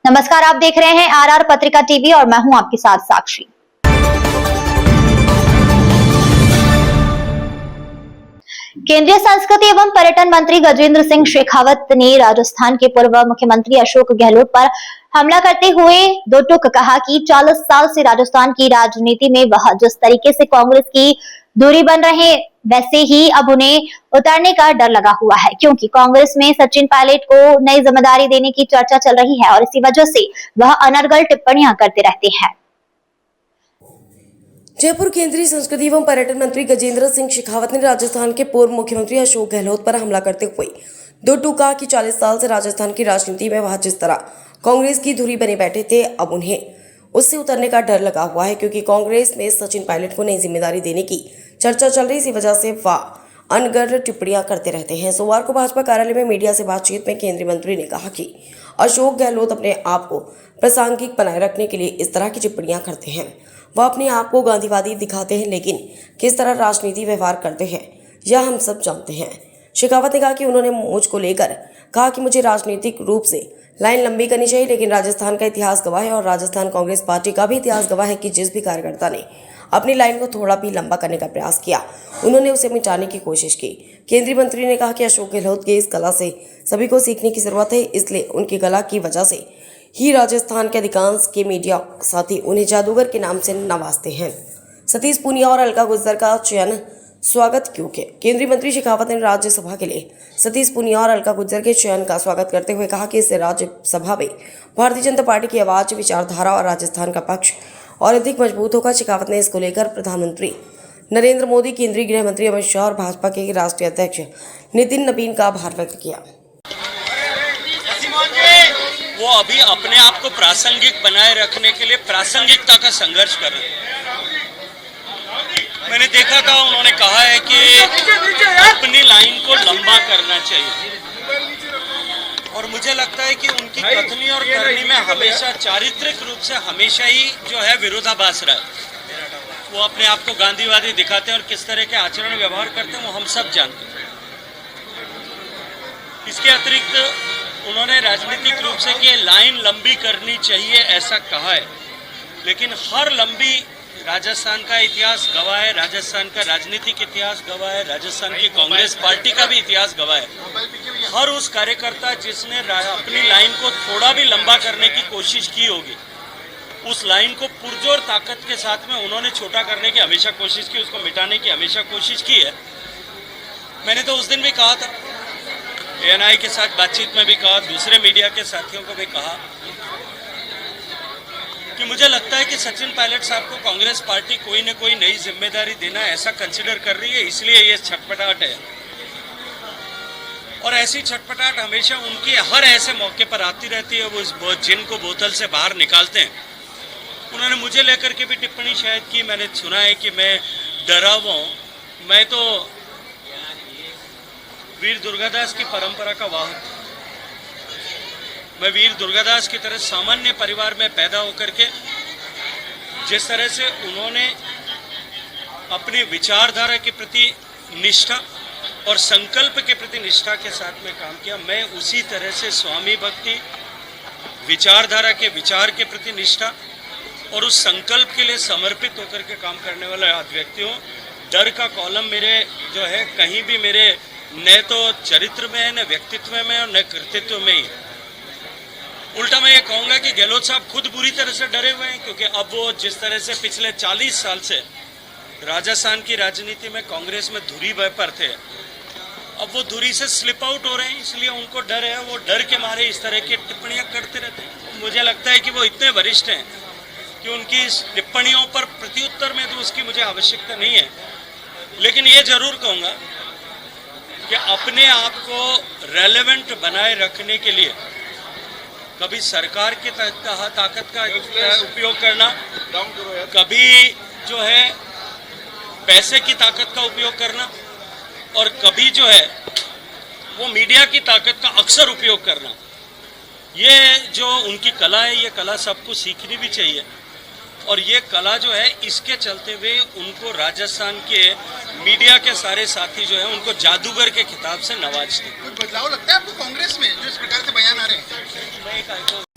नमस्कार, आप देख रहे हैं आरआर पत्रिका टीवी और मैं हूं आपके साथ साक्षी। केंद्रीय संस्कृति एवं पर्यटन मंत्री गजेंद्र सिंह शेखावत ने राजस्थान के पूर्व मुख्यमंत्री अशोक गहलोत पर हमला करते हुए दो टूक कहा कि 40 साल से राजस्थान की राजनीति में वह जिस तरीके से कांग्रेस की दूरी बन रहे वैसे ही अब उन्हें उतरने का डर लगा हुआ है, क्योंकि कांग्रेस में सचिन पायलट को नई जिम्मेदारी देने की चर्चा चल रही है और इसी वजह से वह अनर्गल टिप्पणियां करते रहते हैं। जयपुर केंद्रीय संस्कृति एवं पर्यटन मंत्री गजेंद्र सिंह शेखावत ने राजस्थान के पूर्व मुख्यमंत्री अशोक गहलोत पर हमला करते हुए दो टूक कहा कि 40 साल से राजस्थान की राजनीति में वह जिस तरह कांग्रेस की धुरी बने बैठे थे, अब उन्हें उससे उतरने का डर लगा हुआ है, क्योंकि कांग्रेस में सचिन पायलट को नई जिम्मेदारी देने की चर्चा चल रही, इसी वजह से वह अनर्गल टिप्पणियां करते रहते हैं। सोमवार को भाजपा कार्यालय में मीडिया से बातचीत में केंद्रीय मंत्री ने कहा कि अशोक गहलोत अपने आप को प्रासंगिक बनाए रखने के लिए इस तरह की टिप्पणियां करते हैं। वह अपने आप को गांधीवादी दिखाते हैं, लेकिन किस तरह राजनीति व्यवहार करते हैं यह हम सब जानते हैं। शेखावत ने कहा कि उन्होंने मुझको लेकर कहा कि मुझे राजनीतिक रूप से लाइन लंबी करनी चाहिए, लेकिन राजस्थान का इतिहास गवाह है और राजस्थान कांग्रेस पार्टी का भी इतिहास गवाह है कि जिस भी कार्यकर्ता ने अपनी लाइन को थोड़ा भी लंबा करने का प्रयास किया, उन्होंने उसे मिटाने की कोशिश की। केंद्रीय मंत्री ने कहा कि अशोक गहलोत की इस कला से सभी को सीखने की जरूरत है, इसलिए उनकी कला की वजह से ही राजस्थान के अधिकांश के मीडिया साथी उन्हें जादूगर के नाम से नवाजते हैं। सतीश पूनिया और अलका गुर्जर का चयन स्वागत क्यों किया? केंद्रीय मंत्री शेखावत ने राज्यसभा के लिए सतीश पूनिया और अलका गुर्जर के चयन का स्वागत करते हुए कहा कि इससे राज्यसभा में भारतीय जनता पार्टी की आवाज, विचारधारा और राजस्थान का पक्ष और अधिक मजबूत होगा। शेखावत ने इसको लेकर प्रधानमंत्री नरेंद्र मोदी, केंद्रीय गृह मंत्री अमित शाह और भाजपा के राष्ट्रीय अध्यक्ष नितिन नवीन का आभार व्यक्त किया। वो अभी अपने आप को प्रासंगिक बनाए रखने के लिए प्रासंगिकता का संघर्ष कर रहे हैं। मैंने देखा था, उन्होंने कहा है कि अपनी लाइन को लंबा करना चाहिए, और मुझे लगता है कि उनकी कथनी और करनी में हमेशा चारित्रिक रूप से हमेशा ही जो है विरोधाभास रहा है। वो अपने आप को गांधीवादी दिखाते हैं और किस तरह के आचरण व्यवहार करते हैं वो हम सब जानते हैं। इसके अतिरिक्त उन्होंने राजनीतिक रूप से कि लाइन लंबी करनी चाहिए ऐसा कहा है, लेकिन हर लंबी राजस्थान का इतिहास गवाह है, राजस्थान का राजनीतिक इतिहास गवाह है, राजस्थान की कांग्रेस पार्टी का भी इतिहास गवाह है। हर उस कार्यकर्ता जिसने अपनी लाइन को थोड़ा भी लंबा करने की कोशिश की होगी, उस लाइन को पुरजोर ताकत के साथ में उन्होंने छोटा करने की हमेशा कोशिश की, उसको मिटाने की हमेशा कोशिश की है। मैंने तो उस दिन भी कहा था, एएनआई के साथ बातचीत में भी कहा, दूसरे मीडिया के साथियों को भी कहा कि मुझे लगता है कि सचिन पायलट साहब को कांग्रेस पार्टी कोई न कोई नई जिम्मेदारी देना ऐसा कंसिडर कर रही है, इसलिए ये छटपटाहट है। और ऐसी छटपटाहट हमेशा उनकी हर ऐसे मौके पर आती रहती है। वो जिन को बोतल से बाहर निकालते हैं, उन्होंने मुझे लेकर के भी टिप्पणी शायद की। मैंने सुना है कि मैं डरा हुआ हूँ। मैं तो वीर दुर्गादास की परंपरा का वाहक, मैं वीर दुर्गादास की तरह सामान्य परिवार में पैदा होकर के जिस तरह से उन्होंने अपनी विचारधारा के प्रति निष्ठा और संकल्प के प्रति निष्ठा के साथ में काम किया, मैं उसी तरह से स्वामी भक्ति, विचारधारा के विचार के प्रति निष्ठा और उस संकल्प के लिए समर्पित होकर के काम करने वाला व्यक्ति हूँ। डर का कॉलम मेरे जो है कहीं भी मेरे न तो चरित्र में है, न व्यक्तित्व में और न कृतित्व में ही। उल्टा मैं ये कहूँगा कि गहलोत साहब खुद बुरी तरह से डरे हुए हैं, क्योंकि अब वो जिस तरह से पिछले 40 साल से राजस्थान की राजनीति में कांग्रेस में धुरी पर थे, अब वो धुरी से स्लिप आउट हो रहे हैं, इसलिए उनको डर है। वो डर के मारे इस तरह की टिप्पणियां करते रहते हैं। मुझे लगता है कि वो इतने वरिष्ठ हैं कि उनकी इस टिप्पणियों पर प्रत्युत्तर में तो उसकी मुझे आवश्यकता नहीं है, लेकिन ये जरूर कहूँगा कि अपने आप को रेलेवेंट बनाए रखने के लिए कभी सरकार की ताकत का उपयोग करना, कभी जो है पैसे की ताकत का उपयोग करना, और कभी जो है वो मीडिया की ताकत का अक्सर उपयोग करना, ये जो उनकी कला है, ये कला सबको सीखनी भी चाहिए। और ये कला जो है, इसके चलते हुए उनको राजस्थान के मीडिया के सारे साथी जो है उनको जादूगर के खिताब से नवाजते। कुछ बदलाव लगता है आपको कांग्रेस में जो इस प्रकार से बयान आ रहे हैं?